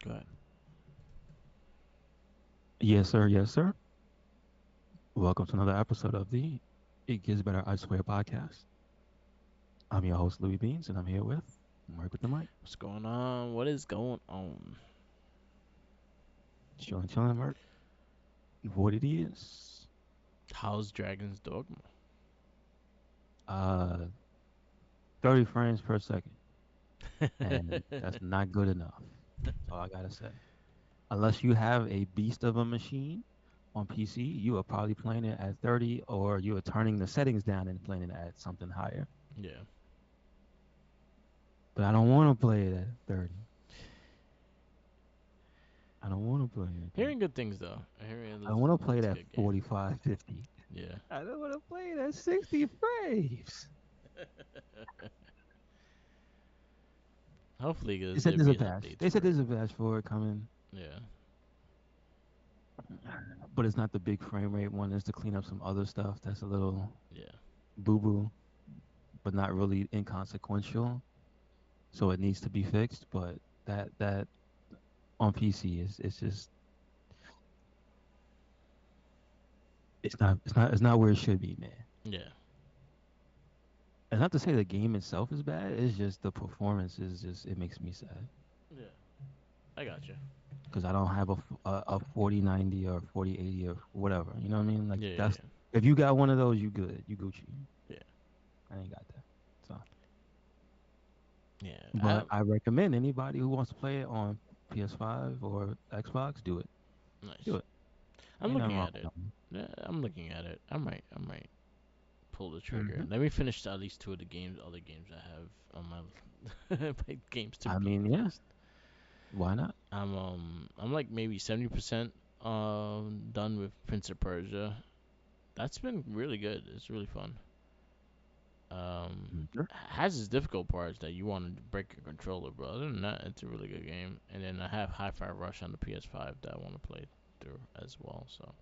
Go ahead. Yes, sir. Yes, sir. Welcome to another episode of the It Gets Better I Swear podcast. I'm your host, Louis Beans, and I'm here with Mark with the mic. What's going on? What is going on? Chilling, chilling, Mark. What it is, How's Dragon's Dogma? uh, 30 frames per second, and that's not good enough. That's all I gotta say. Unless you have a beast of a machine on PC, you are probably playing it at 30, or you are turning the settings down and playing it at something higher. Yeah. But I don't want to play it at 30. I don't want to play it at 30. Hearing good things though. I want to play it It's a at good game. 45, 50. Yeah. I don't want to play it at 60 frames. Hopefully, They because said there'll there's a be an patch. update They said for it. there's a patch for it coming, Yeah. but it's not the big frame rate one. It's to clean up some other stuff that's a little Yeah. boo boo, but not really inconsequential. So it needs to be fixed. But that on PC is it's just it's not where it should be, man. Yeah. And not to say the game itself is bad. It's just the performance is just it makes me sad Yeah. I got you. because I don't have a 4090 or 4080 or whatever. You know what I mean? Like Yeah. Yeah. that's if you got one of those, you good. You Gucci. Yeah. I ain't got that. So, Yeah. but I recommend anybody who wants to play it on PS5 or Xbox, do it. Do Nice. it. I'm Ain't nothing looking wrong at with it. that. Yeah. I'm looking at it. I might pull the trigger. Mm-hmm. Let me finish at least two of the other games I have on my games to I beat mean, yeah. list. Why not? I'm like maybe 70% done with Prince of Persia. That's been really good. It's really fun. Sure. Has its difficult parts that you want to break your controller, but other than that, it's a really good game. And then I have Hi-Fi Rush on the PS5 that I want to play through as well. So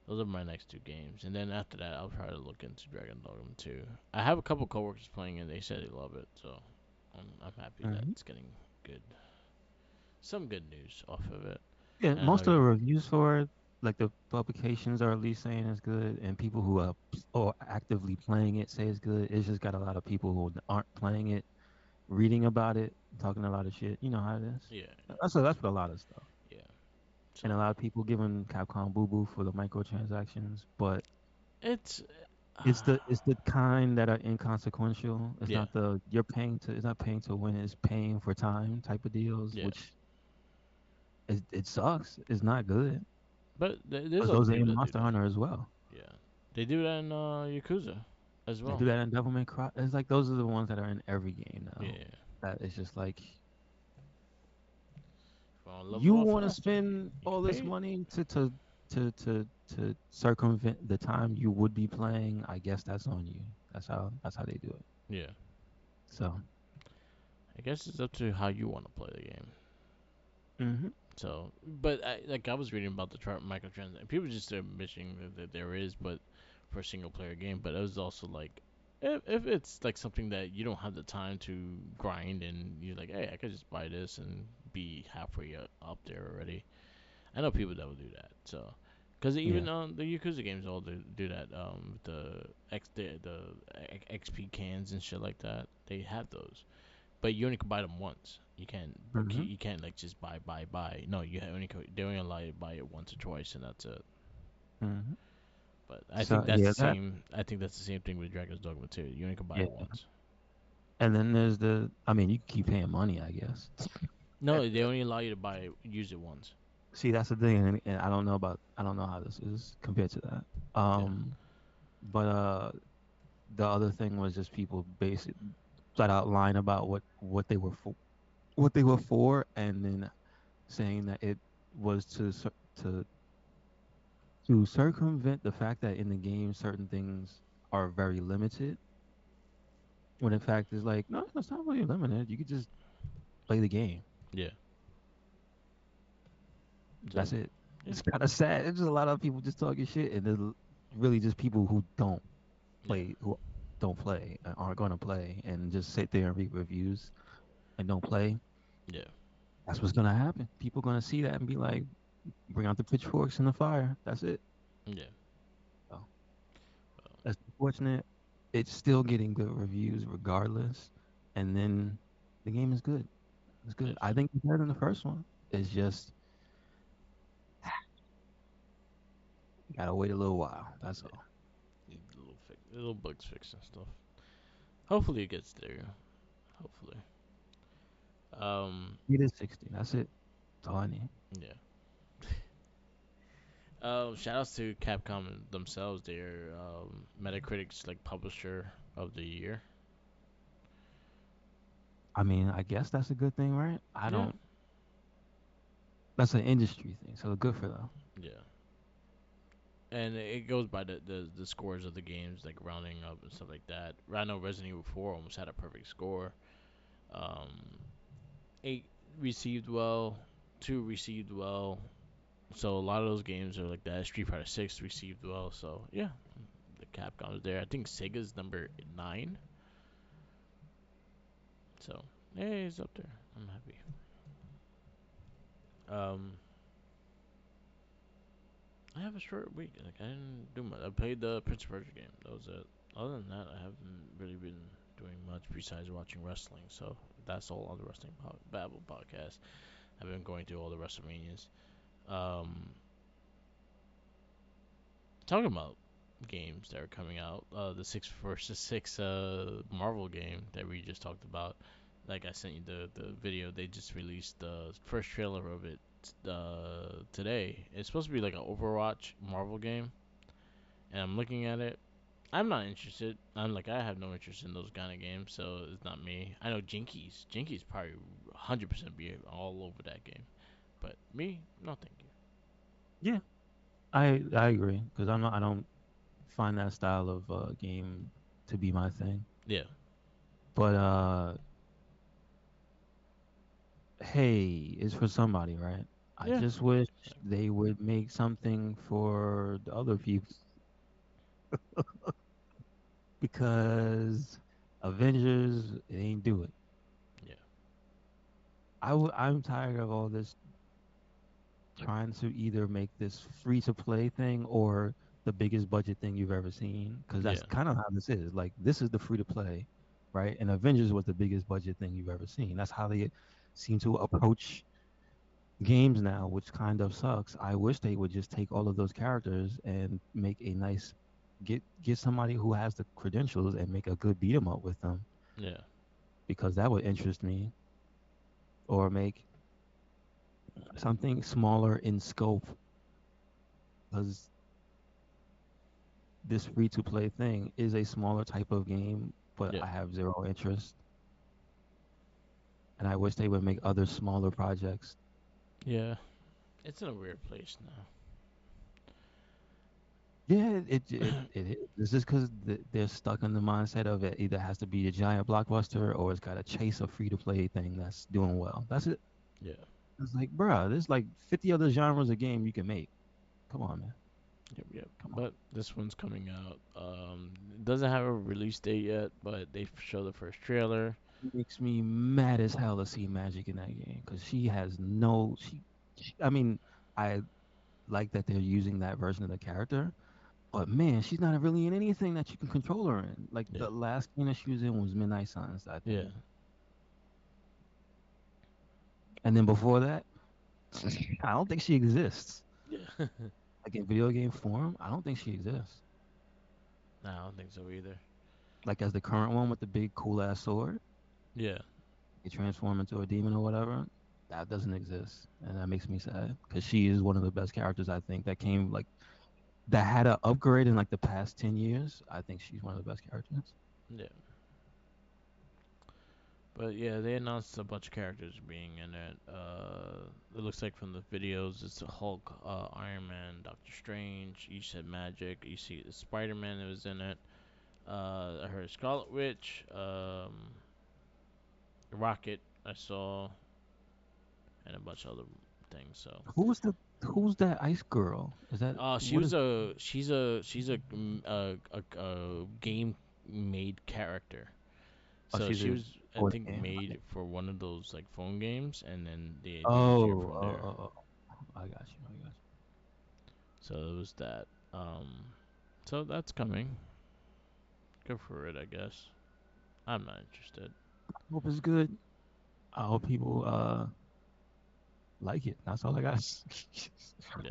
those are my next two games. And then after that, I'll try to look into Dragon Dogma 2. I have a couple coworkers playing it. They said they love it, so I'm happy that Mm-hmm. it's getting good, some good news off of it. Yeah, And how most of the you? reviews for it, like the publications are at least saying it's good, and people who are or actively playing it say it's good. It's just got a lot of people who aren't playing it, reading about it, talking a lot of shit. You know how it is. Yeah, That's with a lot of stuff, yeah. and a So lot of people giving Capcom boo boo for the microtransactions, but it's it's the kind that are inconsequential. It's yeah, not the you're paying to it's not paying to win. It's paying for time type of deals, yeah. which it sucks. It's not good. But there's Because other those are people in that do Monster that. Hunter as well. Yeah, they do that in Yakuza as They well. do that in Devil May Cry. It's like those are the ones that are in every game now. Yeah, That it's just like if you want to you level up want to faster, spend you can all this pay it. money to circumvent the time you would be playing. I guess that's on you. That's how they do it. Yeah, So, I guess it's up to how you want to play the game. hmm So, but I was reading about the microtransactions. People just are mentioning that there is, but for a single player game. But it was also like, if it's like something that you don't have the time to grind, and you're like, hey, I could just buy this and be halfway up there already. I know people that will do that. So, because yeah, even the Yakuza games all do that. The XP cans and shit like that. They have those, but you only can buy them once. hmm You can't like just buy. No, they only allow you to buy it once or twice, and that's it. hmm But So yeah, that I think that's the same thing with Dragon's Dogma too. You only can buy yeah, it once. and then there's the. I mean, you can keep paying money, I guess. No, they only allow you to use it once. See, that's the thing, and I don't know how this is compared to that. Yeah, But the other thing was just people basic flat out lying about what they were for, and then saying that it was to circumvent the fact that in the game certain things are very limited. When in fact it's like no, it's not really limited. You could just play the game. yeah. So That's it. yeah, It's kind of sad. It's just a lot of people just talking shit, and there's really just people yeah, who don't play, aren't going to play, and just sit there and read reviews and don't play. yeah. That's what's gonna happen. People gonna see that and be like, bring out the pitchforks and the fire. That's it. Yeah. So that's unfortunate. It's still getting good reviews regardless, and then the game is good. It's good. Yes. I think it's better than the first one. It's just you gotta wait a little while. That's all. Need little bugs fixed and stuff. Hopefully it gets there. Hopefully. Um. It is 60. That's it. That's all I need. Yeah. Shout outs to Capcom themselves. They're Metacritic's like publisher of the year. I mean, I guess that's a good thing, right? I Yeah. don't. That's an industry thing, so good for them. Yeah. And it goes by the scores of the games, like rounding up and stuff like that. I know Resident Evil 4 almost had a perfect score. Um, 8 received well, 2 received well. So a lot of those games are like that. Street Fighter 6 received well. So yeah, the Capcom is there. I think Sega's number 9. So hey, it's up there. I'm happy. Um, I have a short week. Like I didn't do much. I played the Prince of Persia game. That was it. Other than that, I haven't really been doing much besides watching wrestling. So that's all on the Wrestling Babble podcast. I've been going through all the WrestleManias. Um, talking about games that are coming out, the six versus six Marvel game that we just talked about. Like I sent you the video. They just released the first trailer of it today. It's supposed to be like an Overwatch Marvel game, and I'm looking at it. I'm not interested. I'm like I have no interest in those kind of games, so it's not me. I know Jinkies probably 100% be all over that game, but me, no thank you. Yeah, I agree because I'm not. I don't find that style of game to be my thing. Yeah, But hey, it's for somebody, right? I yeah, just wish they would make something for the other people because Avengers it ain't do it. yeah, I'm tired of all this trying to either make this free to play thing or the biggest budget thing you've ever seen because that's yeah, kind of how this is. Like this is the free to play, right? And Avengers was the biggest budget thing you've ever seen. That's how they seem to approach games now, which kind of sucks. I wish they would just take all of those characters and make a nice get somebody who has the credentials and make a good beat 'em up with them yeah, because that would interest me. Or make something smaller in scope because this free to play thing is a smaller type of game, but yeah, I have zero interest. And I wish they would make other smaller projects. yeah. It's in a weird place now. Yeah, it is. It's just because they're stuck in the mindset of it either has to be a giant blockbuster or it's got to chase a free to play thing that's doing well. That's it. Yeah, It's like, bruh, there's like 50 other genres of game you can make. Come on, man. yep, yep. Come on. But this one's coming out. It doesn't have a release date yet, but they show the first trailer. It makes me mad as hell to see Magic in that game because she has no. I mean, I like that they're using that version of the character, but man, she's not really in anything that you can control her in. Like Yeah, the last game that she was in was Midnight Suns, I yeah, think, and then before that, I don't think she exists. yeah. Like in video game form, I don't think she exists. Nah, I don't think so either. Like as the current one with the big cool ass sword, Yeah, you transform into a demon or whatever. That doesn't exist, and that makes me sad because she is one of the best characters I think that came like that had an upgrade in like the past 10 years. I think she's one of the best characters. yeah. But yeah, they announced a bunch of characters being in it. It looks like from the videos, it's the Hulk, Iron Man, Doctor Strange. You said Magic. You see Spider Man that was in it. I heard Scarlet Witch, Rocket. I saw, and a bunch of other things. So, Who's that ice girl? Is that she what was is she's a game made character. Oh, So she's she a was, I voice think, game. made for one of those like phone games, and then they moved her Oh, from oh, there. oh, oh. I got you. I got you. So it was that. So that's coming. Good for it, I guess. I'm not interested. Hope it's good. I hope people like it. That's all I got. Yeah.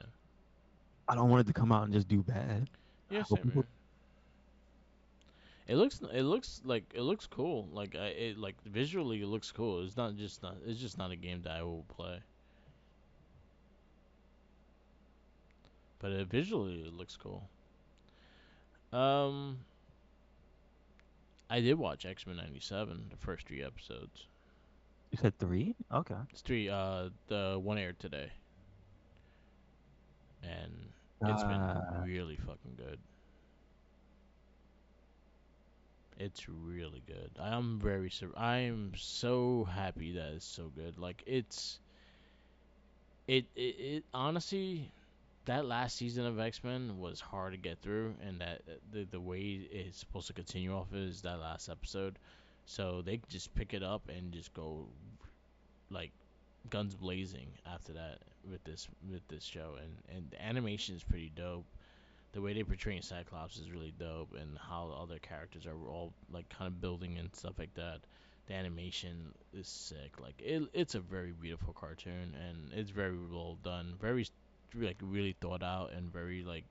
I don't want it to come out and just do bad. Yeah, I hope same people. here. It looks cool. Like it like visually it looks cool. It's just not a game that I will play. But visually it looks cool. Um, I did watch X Men '97, the first 3 episodes. You said three? Okay. It's three. The one aired today, and it's been Uh, really fucking good. It's really good. I am so happy that it's so good. Like it honestly, that last season of X Men was hard to get through, and that the way it's supposed to continue off is that last episode. So they just pick it up and just go like guns blazing after that with this show, and the animation is pretty dope. The way they portray Cyclops is really dope, and how the other characters are all like kind of building and stuff like that. The animation is sick. Like it's a very beautiful cartoon, and it's very well done. Very like really thought out, and very like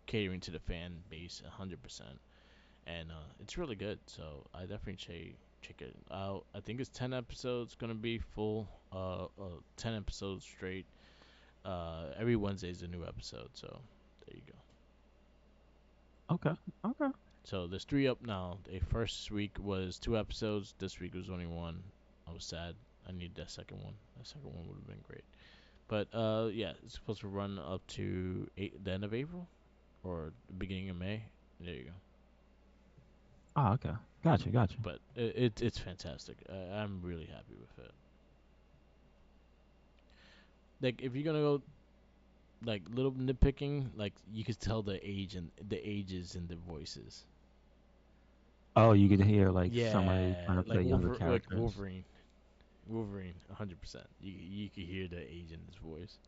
catering to the fan base 100%. And it's really good. So I definitely say check it out. I think it's 10 episodes gonna be full. 10 episodes straight. Every Wednesday is a new episode. So there you go. okay. Okay. So there's three up now. The first week was 2 episodes. This week was only one. I was sad. I need that second one. That second one would have been great. But yeah, it's supposed to run up to the end of April or the beginning of May. There you go. Oh, okay. Gotcha. Gotcha. But it's fantastic. I'm really happy with it. Like if you're gonna go like little nitpicking, like you could tell the ages and the voices. Oh, you could hear like somebody trying Yeah, to play younger Like characters. Wolverine. Wolverine, 100%. You could hear the age in his voice.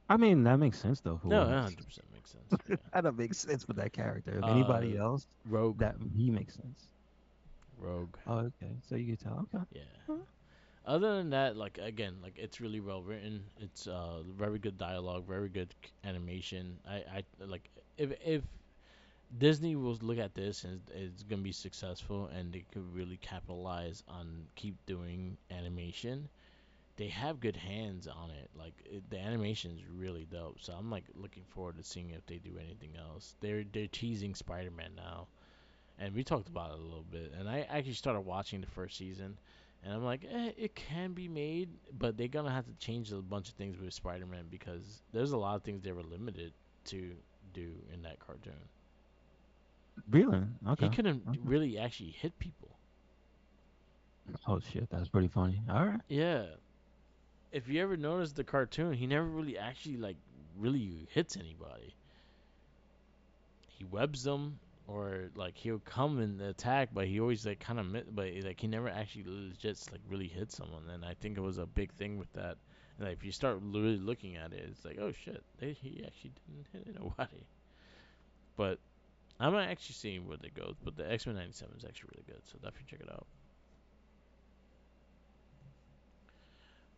I mean, that makes sense though for No, what. 100% makes sense. Yeah. That makes sense for that character. If Uh, anybody else, Rogue, that he makes sense. Rogue. Oh, okay. So you could tell. Okay. Yeah. Huh. Other than that, like again, like it's really well written. It's very good dialogue, very good animation. I like if Disney will look at this and it's gonna be successful, and they could really capitalize on keep doing animation. They have good hands on it. Like the animation is really dope. So I'm like looking forward to seeing if they do anything else. They're teasing Spider-Man now, and we talked about it a little bit. And I actually started watching the first season, and I'm like, it can be made, but they're gonna have to change a bunch of things with Spider-Man because there's a lot of things they were limited to do in that cartoon. Really? He Okay. couldn't Okay. really actually hit people. Oh shit, that's pretty funny. All right. Yeah, if you ever notice the cartoon, he never really actually like really hits anybody. He webs them, or like he'll come and attack, but he always like kind of but like he never actually legit like really hit someone. And I think it was a big thing with that. And like, if you start really looking at it, it's like, oh shit, he actually didn't hit nobody. But I'm not actually seeing where it goes. But the X Men '97 is actually really good, so definitely check it out.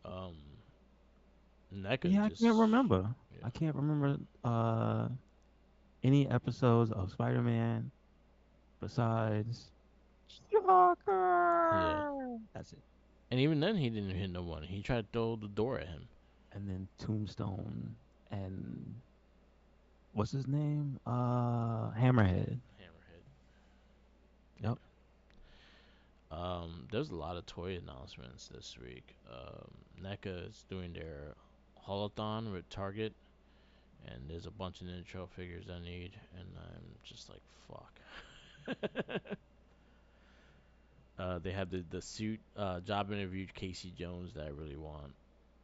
Um, NECA Yeah, I just can't remember. yeah I can't remember any episodes of Spider-Man besides yeah. Shocker. That's it. And even then, he didn't hit no one. He tried to throw the door at him. And then Tombstone and what's his name? Hammerhead. Hammerhead. Yep. There's a lot of toy announcements this week. NECA is doing their holothon with Target, and there's a bunch of Ninja Turtle figures I need, and I'm just like, fuck. They have the suit job interview Casey Jones that I really want.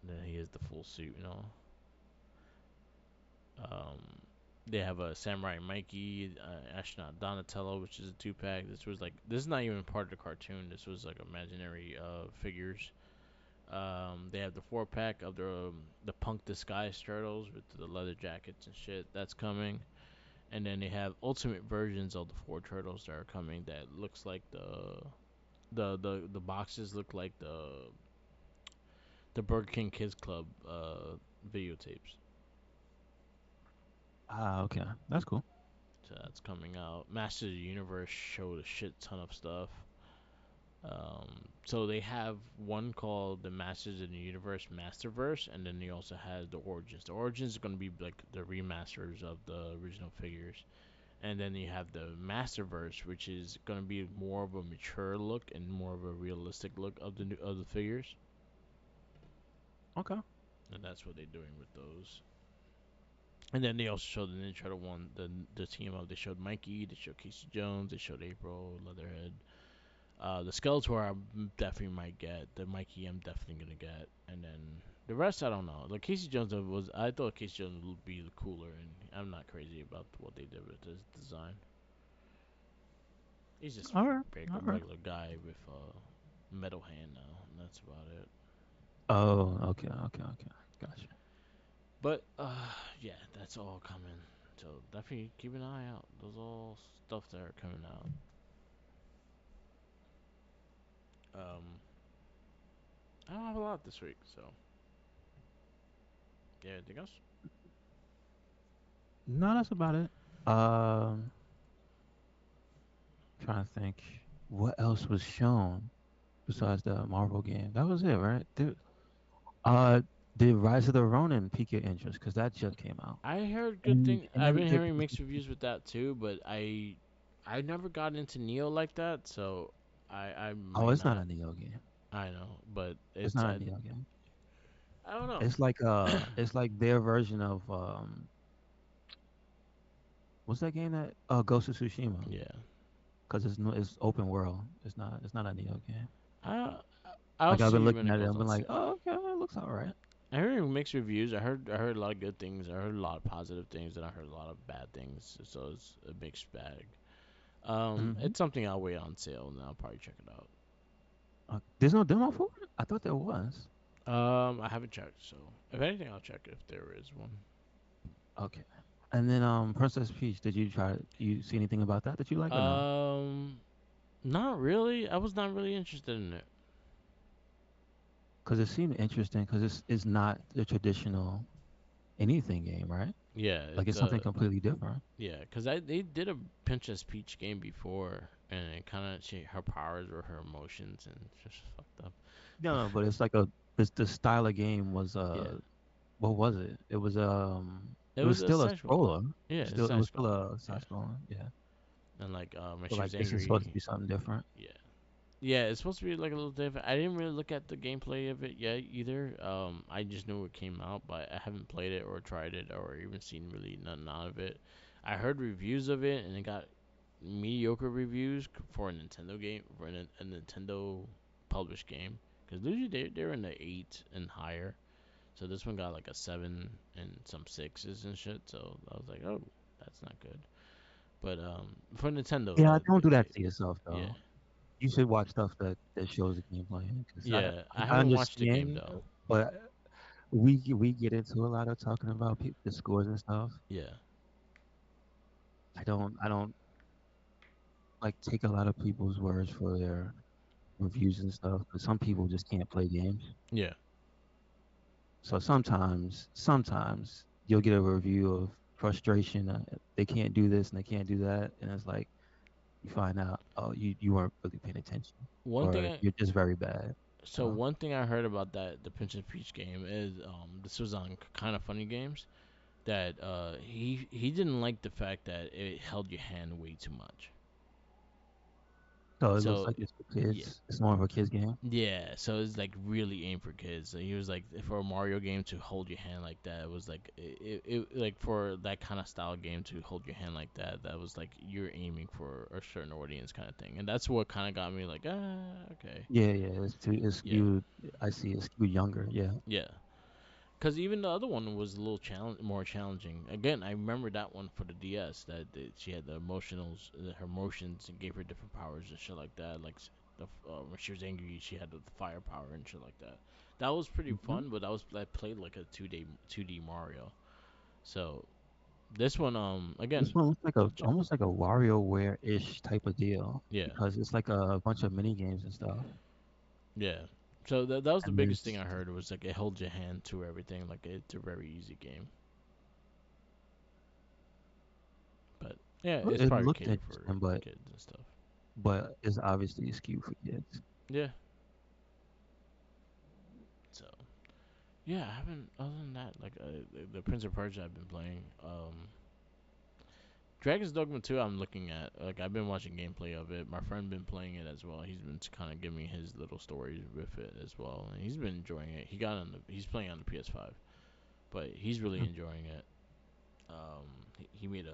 Then he has the full suit, you know. Um, They have a Samurai Mikey, Astronaut Donatello, which is a 2 pack. This is not even part of the cartoon. This was like imaginary figures. They have the 4 pack of the Punk Disguise Turtles with the leather jackets and shit. That's coming. And then they have ultimate versions of the 4 turtles that are coming. That looks like the boxes look like the Burger King Kids Club videotapes. Ah, okay, that's cool. So that's coming out. Masters of the Universe showed a shit ton of stuff. So they have one called the Masters of the Universe Masterverse, and then they also have the Origins. The Origins are going to be like the remasters of the original figures, and then you have the Masterverse, which is going to be more of a mature look and more of a realistic look of the figures, Okay. and that's what they're doing with those. And then they also showed the Ninja Turtle one, the team up. They showed Mikey, they showed Casey Jones, they showed April, Leatherhead. The Skeletor I definitely might get. The Mikey I'm definitely gonna get, and then the rest I don't know. Like Casey Jones I thought Casey Jones would be cooler, and I'm not crazy about what they did with his design. He's just All right. a All right. regular guy with a metal hand now, and that's about it. Oh, okay. Okay. Okay. Gotcha. But yeah, that's all coming. So definitely keep an eye out. Those all stuff that are coming out. Um, I don't have a lot this week, so yeah. Anything else? No, that's about it. Um, Trying to think, what else was shown besides the Marvel game? That was it, right? Uh, did Rise of the Ronin pique your interest? Because that just came out. I heard good And things. and I've then been hearing mixed reviews with that too, but I never got into Neo like that, so I oh, might it's not not. a Neo game. I know, but It's not a Neo game. I don't know. It's like their version of what's that game that Ghost of Tsushima? Yeah, Because it's open world. It's not a Neo game. I I'll Like I've been see when looking it at it, goes I've on been like, sale. oh, okay, it looks all right. I heard mixed reviews. I heard a lot of good things. I heard a lot of positive things, and I heard a lot of bad things. So it's a mixed bag. Mm-hmm. It's something I'll wait on sale, and I'll probably check it out. There's no demo for it. I thought there was. I haven't checked, so if anything, I'll check if there is one. Okay. And then Princess Peach, did you try you see anything about that you like or no? Um, Not really. I was not really interested in it. Cuz it seemed interesting cuz it's not the traditional anything game, right? Yeah, Like it's it's something completely different. yeah, cause they did a Princess Peach game before, and it kind of her powers were her emotions, and it's just fucked up. No, but it's like the style of game was Yeah, what was it? it It was was a still a side scroller. scroller. Yeah, it's Still it side was still scroller. a Yeah, side scroller. Yeah. and like when But she like was this is supposed to angry, be something different. yeah, yeah, it's supposed to be like a little different. I didn't really look at the gameplay of it yet either. I just knew it came out, but I haven't played it or tried it or even seen really nothing out of it. I heard reviews of it, and it got mediocre reviews for a Nintendo game, for a Nintendo published game. Because usually they're in the 8 and higher. So this one got like a 7 and some 6s and shit. So I was like, oh, that's not good. But for Nintendo, Yeah, that was don't do good. that to yourself Yeah. though. You should watch stuff that shows the gameplay because Yeah. I I haven't watched the game understand, though. but we get into a lot of talking about the scores and stuff. Yeah. I don't like take a lot of people's words for their reviews and stuff because some people just can't play games. Yeah. So sometimes you'll get a review of frustration. They can't do this and they can't do that, and it's like you find out, oh, you weren't really paying attention, One thing or I you're just very bad. so So one thing I heard about the Princess Peach game is this was on kind of funny games that he didn't like the fact that it held your hand way too much. so it looks So like it's for yeah, kids. It's more of a kids game. yeah. So it's like really aimed for kids. So he was like, for a Mario game to hold your hand like that, it was like like for that kind of style game to hold your hand like that. That was like you're aiming for a certain audience kind of thing, and that's what kind of got me like, okay, Yeah, yeah. It's yeah, skewed. I see it's skewed younger. Yeah. yeah. Because even the other one was a little more challenging. Again, I remember that one for the DS that she had the emotionals, her emotions, and gave her different powers and shit like that. Like when she was angry, she had the fire power and shit like that. That was pretty Hmm. fun, but I played like a 2D Mario. So this one, This again, one looks like a check. almost like a WarioWare-ish type of deal Yeah, because it's like a bunch of mini games and stuff. yeah. So that was the And biggest thing there's I heard was like it holds your hand to everything. Like it's a very easy game. But yeah, it's it probably looked catered for interesting, but kids and stuff. it's obviously skewed for kids. Yeah. So yeah, I haven't. Other than that, like the Prince of Persia I've been playing. Dragon's Dogma 2 I'm looking at. Like I've been watching gameplay of it. My friend been playing it as well. He's been kind of giving me his little stories with it as well, and he's been enjoying it. He's playing on the PS5, but he's really Mm. enjoying it. He made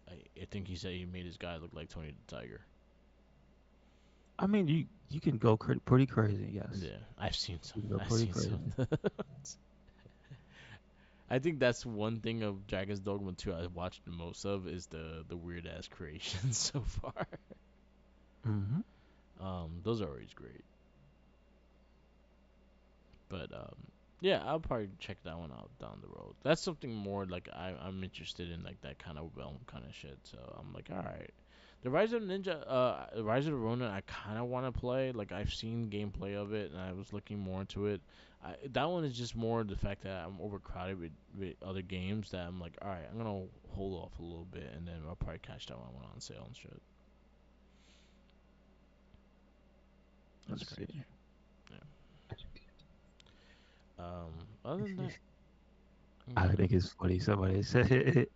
I think he said he made his guy look like Tony the Tiger. I mean, you can go pretty crazy. Yes, Yeah, I've seen some. you can go I've pretty seen some. crazy. I think that's one thing of Dragon's Dogma 2 I watched the most of is the weird ass creations so far. Hmm. Those are always great. But yeah, I'll probably check that one out down the road. That's something more like I'm interested in, like that kind of realm kind of shit. So I'm like, all right. The Rise of the Ronin, I kind of want to play. Like I've seen gameplay of it, and I was looking more into it. That one is just more the fact that I'm overcrowded with other games that I'm like, all right, I'm gonna hold off a little bit, and then I'll probably catch that one when on sale and shit. That's Let's see. crazy. Yeah. Other than that, I mm, think it's funny. Somebody said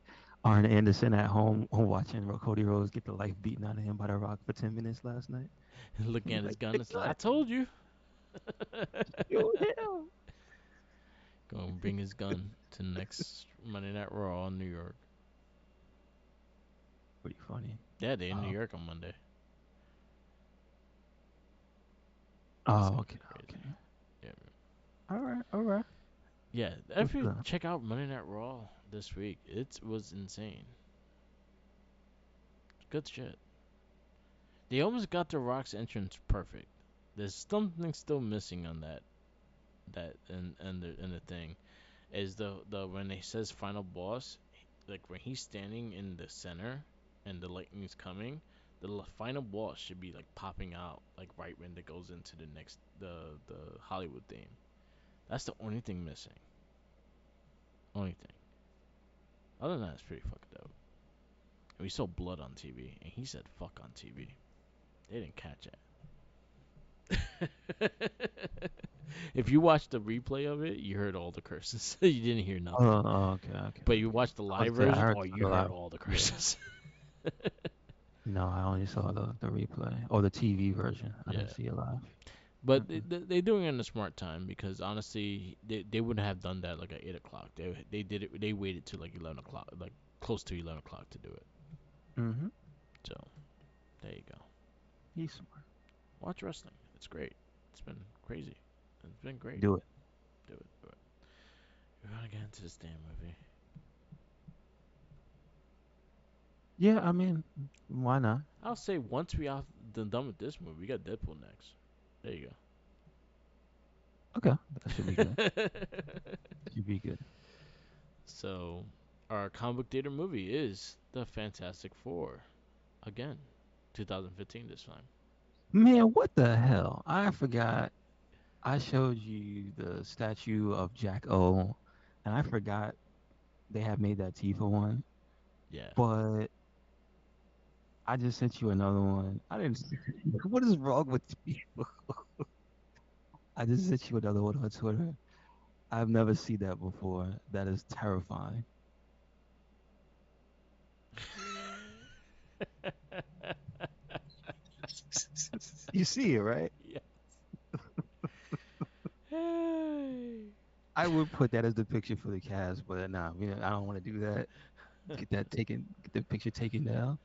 Arn Anderson at home watching Cody Rhodes get the life beaten out of him by The Rock for 10 minutes last night. looking He's at his like, gun, "Big it's like I God, told you. kill him." Gonna bring his gun to next Monday Night Raw in New York. Pretty funny. Yeah, they in New Oh, York on Monday. It's oh, gonna okay, be crazy. okay. Yeah, All right, all right. yeah. What's If you up? check out Monday Night Raw this week, it was insane. Good shit. They almost got the Rock's entrance perfect. There's something still missing on and the thing is the when he says final boss, like when he's standing in the center and the lightning's coming, the final boss should be like popping out like right when it goes into the Hollywood theme. That's the only thing missing. Only thing. Other than that, it's pretty fucked up. And we saw blood on TV, and he said "fuck" on TV. They didn't catch it. If you watched the replay of it, you heard all the curses. You didn't hear nothing. Oh, oh, okay, okay, But you okay. watched the I was live say I version, heard oh, some you of the heard live. all the Yeah. curses. No, I only saw the replay or the TV version. I Yeah. didn't see it live. But Mm-mm. they're doing it in a smart time because honestly, they wouldn't have done that like at 8 o'clock. They did it. They waited to like 11 o'clock, like close to 11 o'clock to do it. Mm-hmm. So there you go. He's smart. Watch wrestling. It's great. It's been crazy. It's been great. Do it. Do it. Do it. We're gonna get into this damn movie. Yeah, I mean, why not? I'll say once we are done with this movie, we got Deadpool next. There you Okay, that should be good. go. Should be good. So our comic book theater movie is the Fantastic Four again, 2015 this time. Man, what the hell? I forgot. I showed you the statue of Jack O, and I forgot they have made that Tifa one. Yeah. But I just sent you another one. I didn't. What is wrong with people? I just sent you another one on Twitter. I've never seen that before. That is terrifying. You see it, right? Yeah. Hey. I would put that as the picture for the cast, but nah, I don't want to do that. Get that taken, get the picture taken down.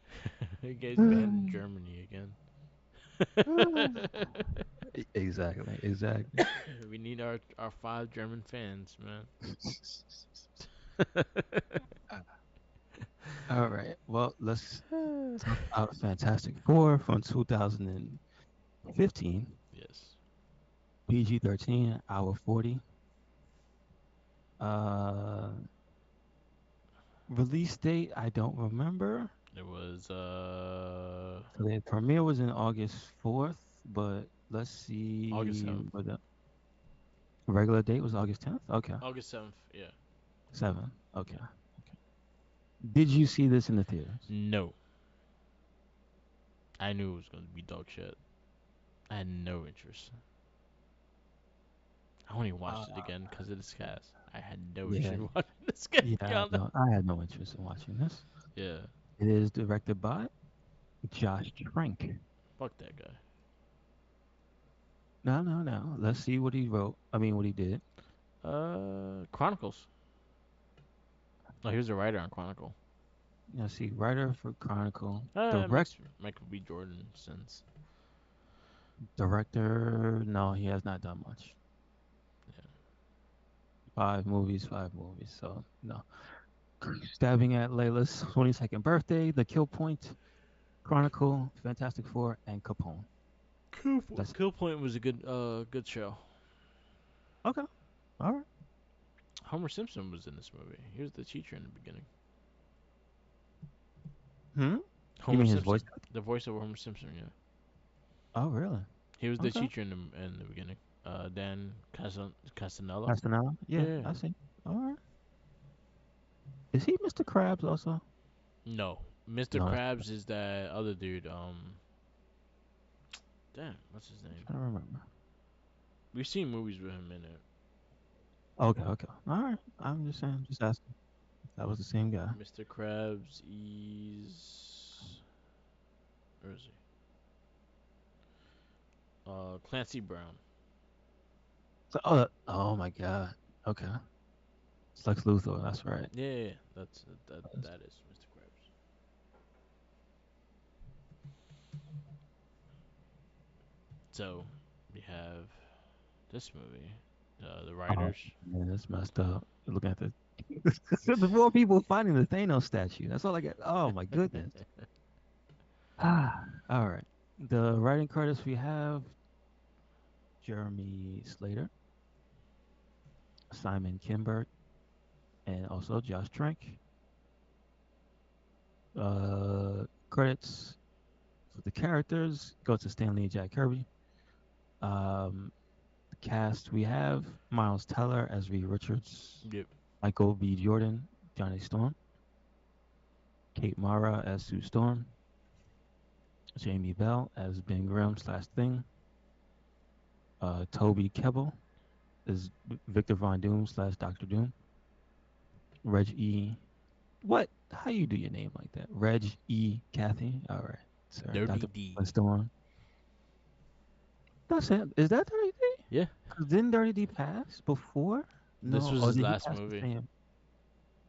You guys banned in Germany again. Exactly, exactly. We need our five German fans, man. All right. Well, let's talk about Fantastic Four from 2015. Yes, PG-13, hour 40. Uh, Release date, I don't remember. it was So the premiere was in August 4th, but let's August see seventh. what the regular date was August 10th. Okay. August 7th. Yeah. 7. Okay. Yeah. Okay. Did you see this in the theaters? No, I knew it was gonna be dog shit. I had no interest. I only Uh, watched it again because of this cast. I had no interest yeah. in watching this guy. Yeah, Be honest. no, I had no interest in watching this. Yeah. It is directed by Josh Trank. Fuck that guy. No, no, no. Let's see what he wrote. I mean, what he did. Chronicles. Oh, he was a writer on Chronicle. Let's see. Writer for Chronicle. It Direct makes Michael B. Jordan sense. Director. No, he has not done much. Yeah. 5 movies, 5 movies. So, no. Stabbing at Layla's 22nd birthday, The Kill Point, Chronicle, Fantastic Four, and Capone. That's Kill Point was a good show. okay. All right. Homer Simpson was in this movie. He was the teacher in the beginning. Hmm. You Homer mean his voice? Simpson, the voice of Homer Simpson. Yeah, Oh, really? he was the Okay. teacher in the beginning. Dan Castanella. Castanella? Yeah, Yeah. I see. All right. Is he Mr. Krabs also? No, Mr. No, Krabs is that other dude. Damn, what's his name? I don't remember. We've seen movies with him in it. Okay, okay. All right. I'm just saying, just asking. That was the same guy. Mr. Krabs is where is he? Clancy Brown. So, oh my God. Okay. It's Lex Luthor. That's right. Yeah, that is Mr. Krabs. So we have this movie, the Oh writers. man, that's messed up. Looking at the the more people finding the Thanos statue. That's all I get. Oh my goodness. Ah, all right. The writing credits we have Jeremy Slater, Simon Kinberg, and also Josh Trank. Credits for the characters go to Stanley and Jack Kirby. Um, the cast we have Miles Teller as Reed Richards, Yep. Michael B. Jordan, Johnny Storm, Kate Mara as Sue Storm, Jamie Bell as Ben Grimm slash Thing, Toby Kebbell as Victor Von Doom slash Doctor Doom, Reg E. What? How you do your name like that? Reg E. Kathy. All right, sir. Dirty Doctor D. Storm. That's it. Is that Dirty D? Yeah. 'Cause didn't Dirty D pass before? This No. was Or his did he last pass movie.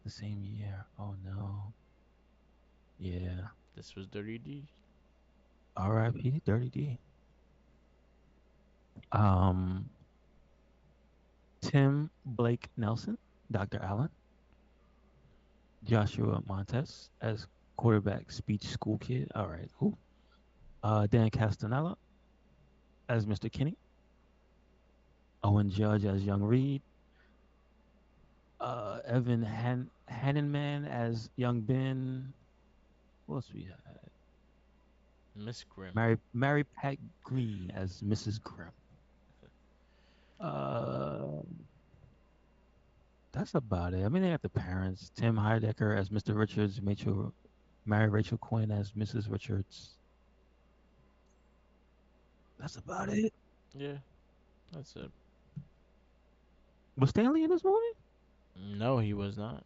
the same year? Oh no. Yeah. This was Dirty D. R.I.P. Dirty D. Um, Tim Blake Nelson, Dr. Allen, Joshua Montes as quarterback speech school kid. All right, who? Dan Castanella as Mr. Kinney, Owen Judge as Young Reed, Evan Hannenman as Young Ben. What else we had? Miss Grimm. Mary Pat Green as Mrs. Grimm. Uh, that's about it. I mean, they got the parents. Tim Heidecker as Mr. Richards, Mary Rachel Quinn as Mrs. Richards. That's about it. Yeah, that's it. Was Stanley in this movie? No, he was not.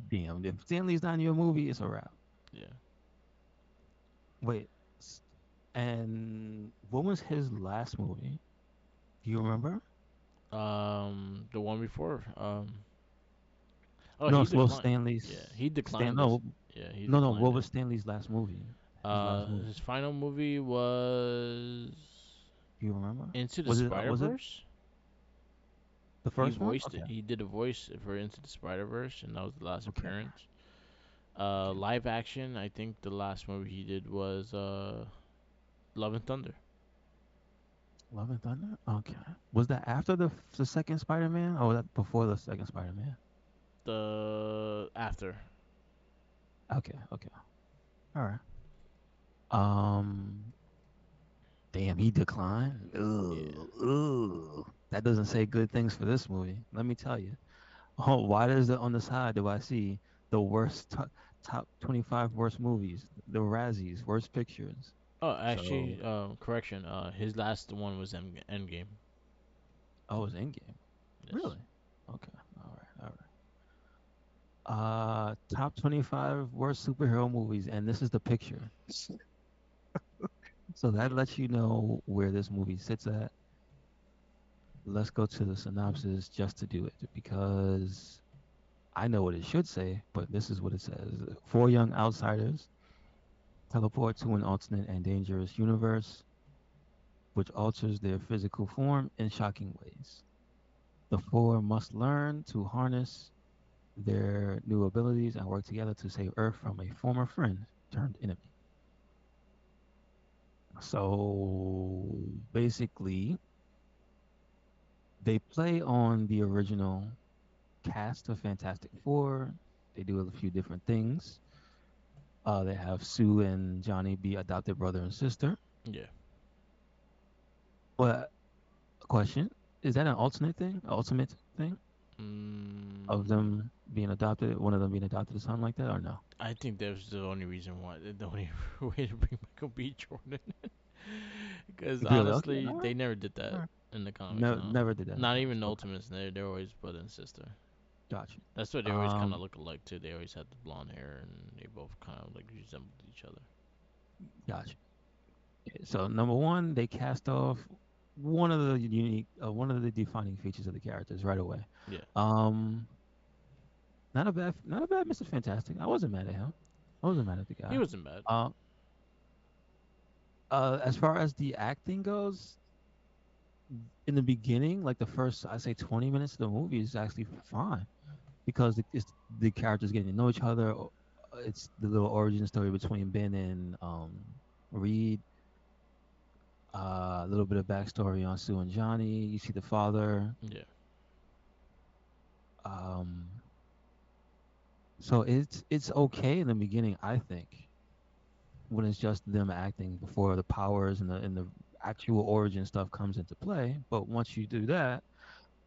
Damn, if Stanley's not in your movie, it's a wrap. Yeah. Wait, and what was his last movie? Do you remember? The one before. Oh, No, he it's Will declined. Stanley's. Yeah, he Stan. declined this. No, Yeah, he no, no. declined What it. was Stanley's last movie? His last movie. His final movie was You remember? Into the Was it Spider Verse. the He first one? voiced Okay. it. He did a voice for Into the Spider Verse, and that was the last Okay. appearance. Okay. Live action. I think the last movie he did was Love and Thunder. Love and Thunder. Okay. Was that after the second Spider-Man, or was that before the second Spider-Man? The after. Okay. Okay. All right. Um. Damn, he declined. Yeah. Ugh. Ugh. That doesn't say good things for this movie. Let me tell you. Oh, why does it on the side do I see the top 25 worst movies, the Razzies, worst pictures? Oh, So, actually, correction. His last one was Endgame. oh, it's Endgame. Yes. Really? Okay. All right. All right. Top 25 worst superhero movies, and this is the picture. So that lets you know where this movie sits at. Let's go to the synopsis just to do it because I know what it should say, but this is what it says. Four young outsiders teleport to an alternate and dangerous universe, which alters their physical form in shocking ways. The four must learn to harness their new abilities and work together to save Earth from a former friend turned enemy. So basically, they play on the original cast of Fantastic Four. They do a few different things. They have Sue and Johnny be adopted brother and sister. Yeah. But question: Is that an alternate thing? Ultimate thing of Mm, them being adopted? One of them being adopted or something like that, or no? I think that's the only reason why. The only way to bring Michael B. Jordan. Because Really? Okay. honestly, All they right. never did All that right. in the comics. Never, No, never did that in the not comics. even Okay. Ultimates. They're always brother and sister. Gotcha. That's why they always kind of Um, look alike too. They always had the blonde hair, and they both kind of like resembled each other. gotcha. Okay, so number one, they cast off one of the defining features of the characters right away. Yeah, Um, not a bad Mr. Fantastic. I wasn't mad at him. I wasn't mad at the he guy. wasn't bad. Uh, as far as the acting goes, in the beginning, like the first, I say 20 minutes of the movie is actually fine because the characters getting to know each other. It's the little origin story between Ben and Reed. A little bit of backstory on Sue and Johnny. You see the father. Yeah, Um, so it's okay in the beginning, I think, when it's just them acting before the powers and the actual origin stuff comes into play. But once you do that,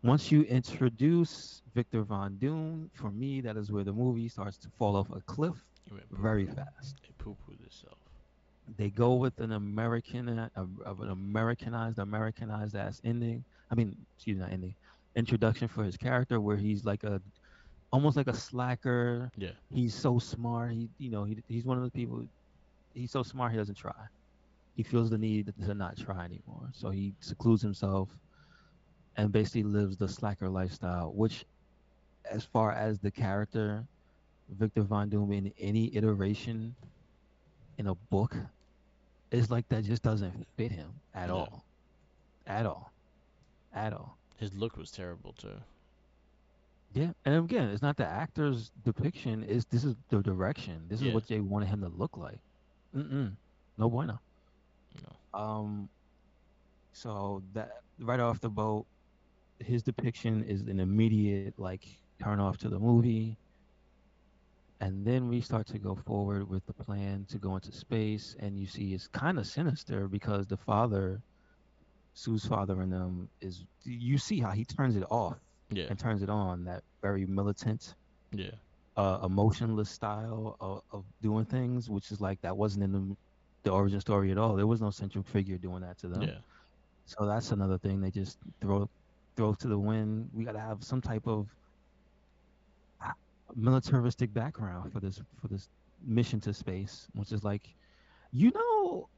once you introduce Victor Von Doom, for me, that is where the movie starts to fall off a cliff he went poo very poo. fast. It poo pooed itself. They go with of an Americanized ass ending. I mean, excuse me, not ending. Introduction for his character, where he's like a almost like a slacker. Yeah, He's so smart. He's one of the people. He's so smart he doesn't try. He feels the need to not try anymore, so he secludes himself and basically lives the slacker lifestyle. Which, as far as the character Victor Von Doom in any iteration in a book, is like that just doesn't fit him at yeah. all, at all, at all. His look was terrible too. Yeah, and again, it's not the actor's depiction. Is This is the direction. This is Yeah, what they wanted him to look like. Mm-mm, no bueno. no. Um, so that right off the boat, his depiction is an immediate like turn off to the movie, and then we start to go forward with the plan to go into space, and you see it's kind of sinister because the father, Sue's father, and them is you see how he turns it off Yeah, and turns it on. That very militant, yeah, emotionless style of doing things, which is like that wasn't in the origin story at all. There was no central figure doing that to them. yeah, So that's another thing they just throw to the wind. We got to have some type of militaristic background for this mission to space, which is like, you know,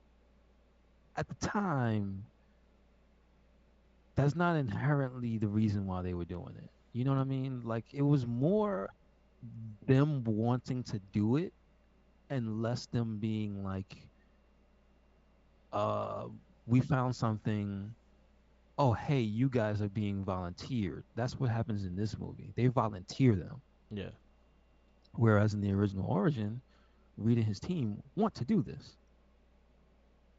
at the time, that's not inherently the reason why they were doing it. You know what I mean? Like it was more them wanting to do it and less them being like uh we found something. Oh, hey, you guys are being volunteered. That's what happens in this movie. They volunteer them. Yeah. Whereas in the original Origin, Reed and his team want to do this.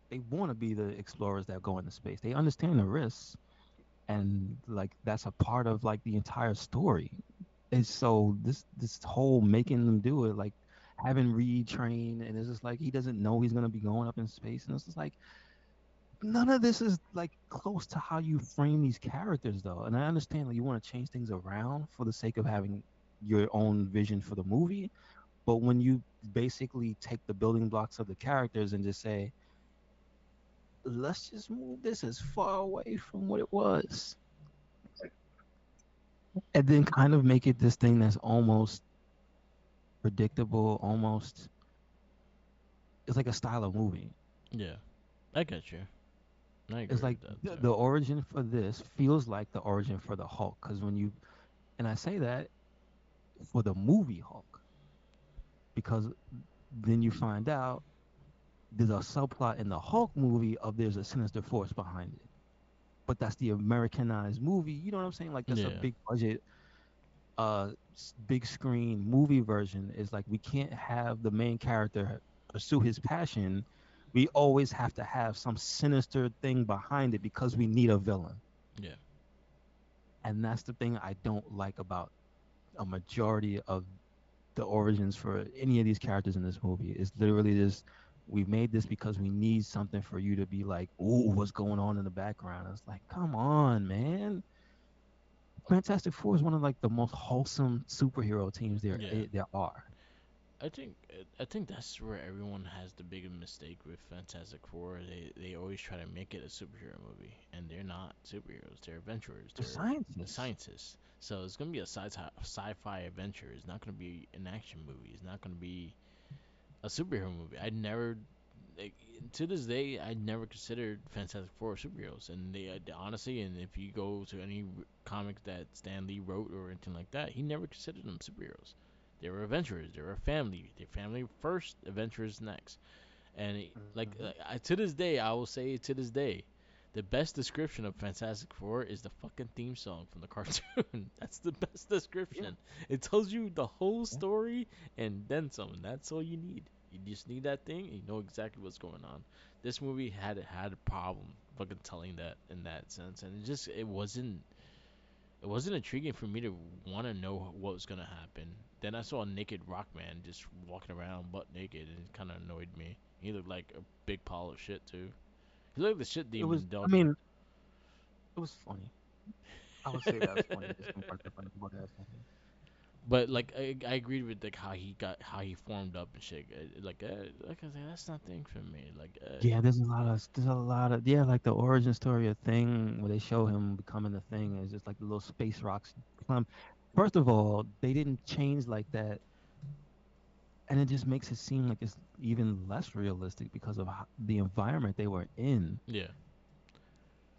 They want to be the explorers that go into space. They understand the risks, and like that's a part of like the entire story. And so this whole making them do it, like having Reed train, and it's just like he doesn't know he's gonna be going up in space, and it's just like none of this is like close to how you frame these characters though. And I understand that you want to change things around for the sake of having your own vision for the movie, but when you basically take the building blocks of the characters and just say, let's just move this as far away from what it was, and then kind of make it this thing that's almost predictable, almost it's like a style of movie. Yeah. I get you. I It's agree like with that too. the origin for this feels like the origin for the Hulk, because when you, and I say that for the movie Hulk, because then you find out there's a subplot in the Hulk movie of there's a sinister force behind it. But that's the Americanized movie. You know what I'm saying? Like that's a Yeah. big budget, big screen movie version. Is like we can't have the main character pursue his passion. We always have to have some sinister thing behind it because we need a villain. Yeah. And that's the thing I don't like about a majority of the origins for any of these characters in this movie. It's literally just we made this because we need something for you to be like, ooh, what's going on in the background? It's like, come on, man. Fantastic Four is one of like the most wholesome superhero teams Yeah. there are. I think that's where everyone has the biggest mistake with Fantastic Four. They always try to make it a superhero movie, and they're not superheroes. They're adventurers. The They're scientists. scientists. So it's gonna be a sci-fi adventure. It's not gonna be an action movie. It's not gonna be a superhero movie. I never, like, to this day, I never considered Fantastic Four superheroes. And they honestly, and if you go to any comic that Stan Lee wrote or anything like that, he never considered them superheroes. They were adventurers. They were a family. They're family first, adventurers next. And Mhm. to this day, I will say to this day, the best description of Fantastic Four is the fucking theme song from the cartoon. That's the best Yeah, description. It tells you the whole yeah. story and then some. That's all you need. You just need that thing, and you know exactly what's going on. This movie had a problem fucking telling that in that sense, and it wasn't intriguing for me to want to know what was gonna happen. Then I saw a naked Rockman just walking around butt naked, and it kind of annoyed me. He looked like a big pile of shit too. He looked like the shit It was. demon I dog. mean, it was funny. I would say that's funny. Just compared to that's funny. But like I agreed with like how he formed up and shit. Like I said, that's not the thing for me. Yeah, there's a lot of yeah, like the origin story of Thing where they show him becoming the Thing is just like the little space rocks. First of all, they didn't change like that, and it just makes it seem like it's even less realistic because of the environment they were in. Yeah.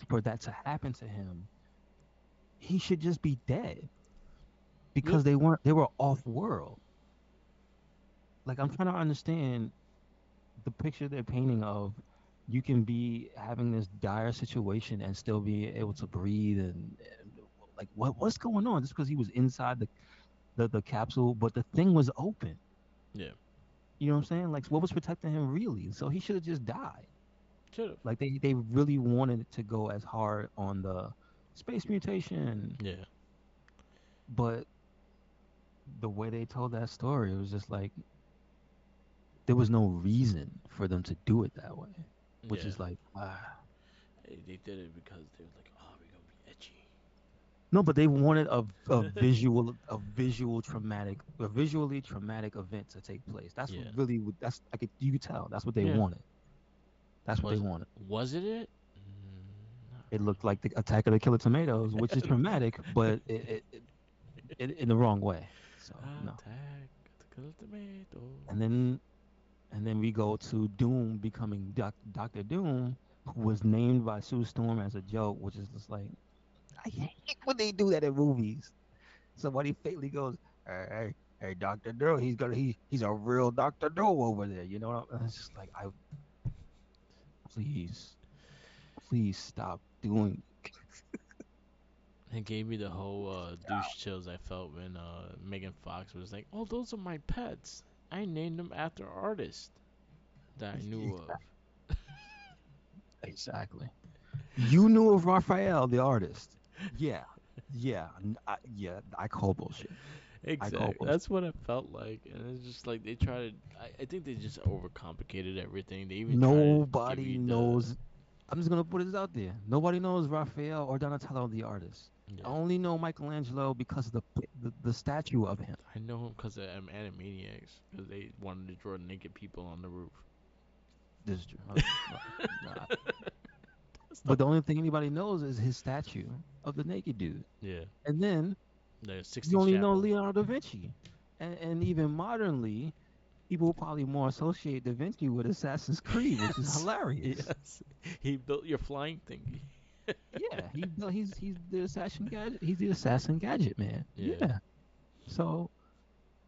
For that to happen to him, he should just be dead Yep. because they were off world. Like I'm trying to understand the picture they're painting of you can be having this dire situation and still be able to breathe and like what's going on just because he was inside the capsule but the thing was open, Yeah. you know what I'm saying, like what was protecting him really, so he should have just died. Should have. Like they really wanted to go as hard on the space mutation, Yeah. but the way they told that story, it was just like there was no reason for them to do it that way, which Yeah. is like They did it because they were like, oh, we're gonna be edgy. no, but they wanted a visually traumatic event to take place. That's what Yeah. really that's I could you could tell that's what they Yeah. wanted. That's what they Was wanted. was it it? Not It looked really. like the Attack of the Killer Tomatoes, which is traumatic, but in the wrong way. So no. Attack the killer tomato. And then we go to Doom becoming Doctor Doom, who was named by Sue Storm as a joke, which is just like I hate when they do that in movies. Somebody fatally goes, hey, Doctor Doom, he's a real Doctor Doom over there. You know, it's just like I please. please stop doing. It gave me the whole douche chills I felt when Megan Fox was like, "Oh, those are my pets. I named them after artists that I knew of." Exactly. You knew of Raphael, the artist. Yeah, yeah. I call bullshit. I call Exactly. bullshit. That's what it felt like, and it's just like they try to. I think they just overcomplicated everything. They even try to give Nobody you the knows. I'm just gonna put this out there. Nobody knows Raphael or Donatello, the artist. I yeah. only know Michelangelo because of the statue of him. I know him because of Animaniacs, because they wanted to draw naked people on the roof. This is true. Okay. Nah. That's the But the only thing anybody knows is his statue of the naked dude. yeah. And then The you Sixteen only know Chapel. Leonardo da Vinci. And even modernly, people probably more associate Da Vinci with Assassin's Creed, which is Yes. hilarious. Yes. He built your flying thingy. Yeah, he's the assassin gadget. He's the assassin gadget man. Yeah. Yeah. So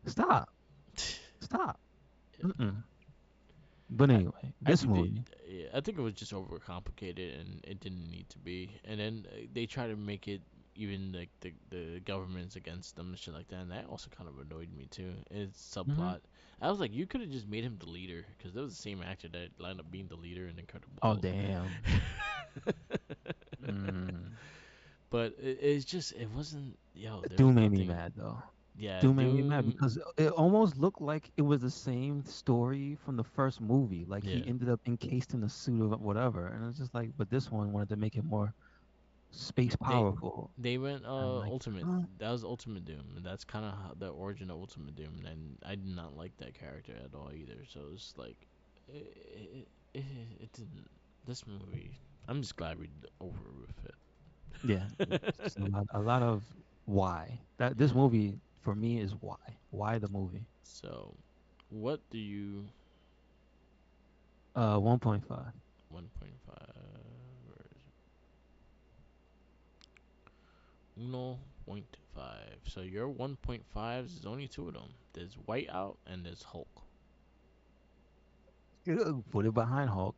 stop, stop. Yeah. Mm-mm. But I, anyway, I this think they, movie. yeah, I think it was just overcomplicated and it didn't need to be. And then they try to make it even like the government's against them and shit like that. And that also kind of annoyed me too. It's Hmm. subplot. I was like, you could have just made him the leader because that was the same actor that lined up being the leader in Incredible Oh Hulk. damn. Mm. But it's just it wasn't there was Doom made me nothing. mad though. Yeah, Doom made me mad Doom. because it almost looked like it was the same story from the first movie. Like he Yeah. ended up encased in a suit of whatever, and it's just like, but this one wanted to make it more space They powerful. they went I'm like, Ultimate. huh? That was Ultimate Doom, and that's kind of the origin of Ultimate Doom. And I did not like that character at all either. So it's like it didn't. This movie, I'm just glad we over with Yeah, it's it. just a lot of why. That this Yeah. movie for me is why. Why the movie? So, what do you 1.5. 1.5 1.5? So your 1.5s is only two of them. There's Whiteout and there's Hulk. Put it behind Hulk.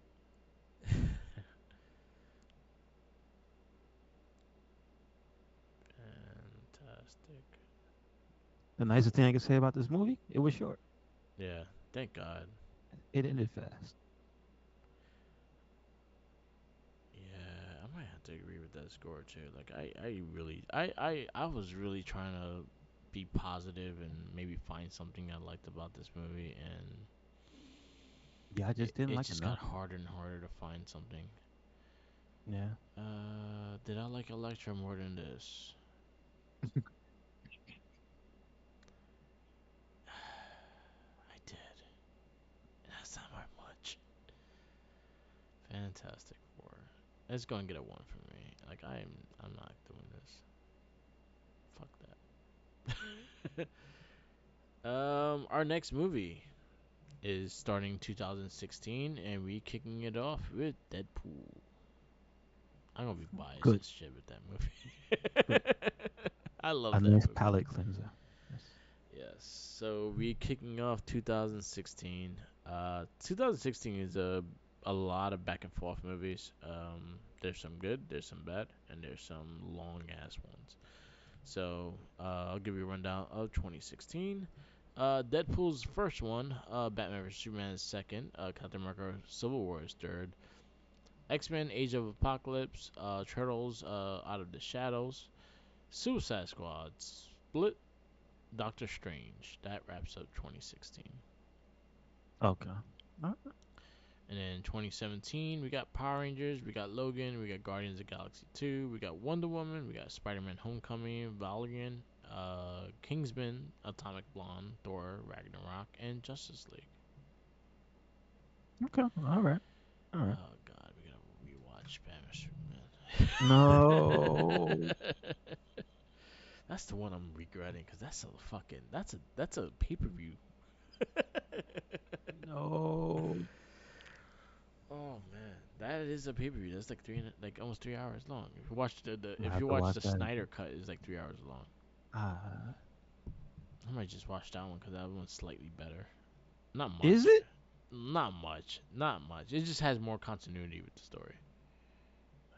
Fantastic. The nicest thing I can say about this movie, it was short. Yeah, thank God. It ended fast. Yeah, I might have to agree with that score too. Like I was really trying to be positive and maybe find something I liked about this movie, and Yeah, I just didn't it like just got enough. harder and harder to find something. Yeah. Did I like Electra more than this? I did. And that's not by much. Fantastic Four. It's gonna get a one for me. Like I'm not doing this. Fuck that. Our next movie is starting 2016, and we kicking it off with Deadpool. I'm gonna be biased Good. as shit with that movie. Good. I A love that nice movie. palate cleanser. Yes. Yes. So we kicking off 2016. 2016 is a lot of back and forth movies. There's some good, there's some bad, and there's some long ass ones. So I'll give you a rundown of 2016. Deadpool's first one, Batman vs Superman is second, Captain America: Civil War is third, X-Men: Age of Apocalypse, Turtles: Out of the Shadows, Suicide Squad, Split, Doctor Strange. That wraps up 2016. Okay. And then 2017, we got Power Rangers, we got Logan, we got Guardians of the Galaxy 2, we got Wonder Woman, we got Spider-Man: Homecoming, Valerian, Kingsman, Atomic Blonde, Thor: Ragnarok, and Justice League. Okay. All right. All right. Oh God, we gotta rewatch Batman No. Superman. That's the one I'm regretting because that's a pay per view. No. Oh man, that is a pay per view. That's like like almost 3 hours long. If you watch I if have you to watch watch the that. Snyder cut, it's like 3 hours long. Ah. I might just watch that one because that one's slightly better. Not Is much. it? Not much. Not much. It just has more continuity with the story.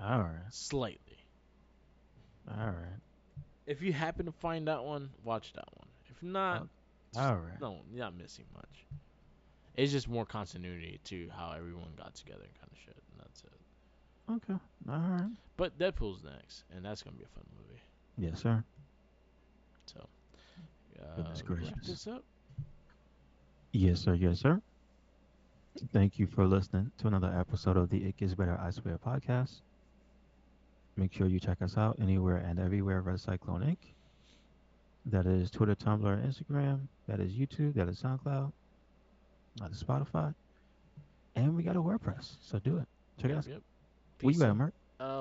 All right. Slightly. All right. If you happen to find that one, watch that one. If not, Okay. just All right. no, you're not missing much. It's just more continuity to how everyone got together and kind of shit, and that's it. Okay. All right. But Deadpool's next, and that's gonna be a fun movie. Yes, sir. So, Goodness wrap gracious. this up. Yes, sir. Yes, sir. Thank you for listening to another episode of the It Gets Better I Swear podcast. Make sure you check us out anywhere and everywhere, Red Cyclone Inc. That is Twitter, Tumblr, and Instagram. That is YouTube. That is SoundCloud. That is Spotify. And we got a WordPress. So do it. Check it Yep, out. yep. Where you Peace at, out. Mark?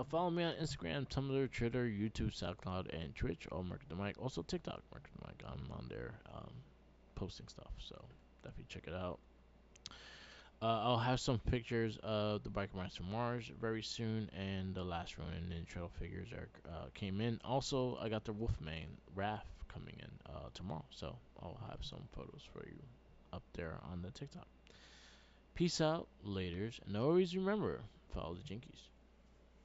Follow me on Instagram, Tumblr, Twitter, YouTube, SoundCloud, and Twitch. All Mark the Mic. Also TikTok, Mark the Mic. I'm on there posting stuff, so definitely check it out. I'll have some pictures of the Biker Master Mars very soon, and the last Ronin Ninja Turtle figures are came in. Also, I got the Wolfman Wrath coming in tomorrow, so I'll have some photos for you up there on the TikTok. Peace out, laters, and always remember, follow the Jinkies.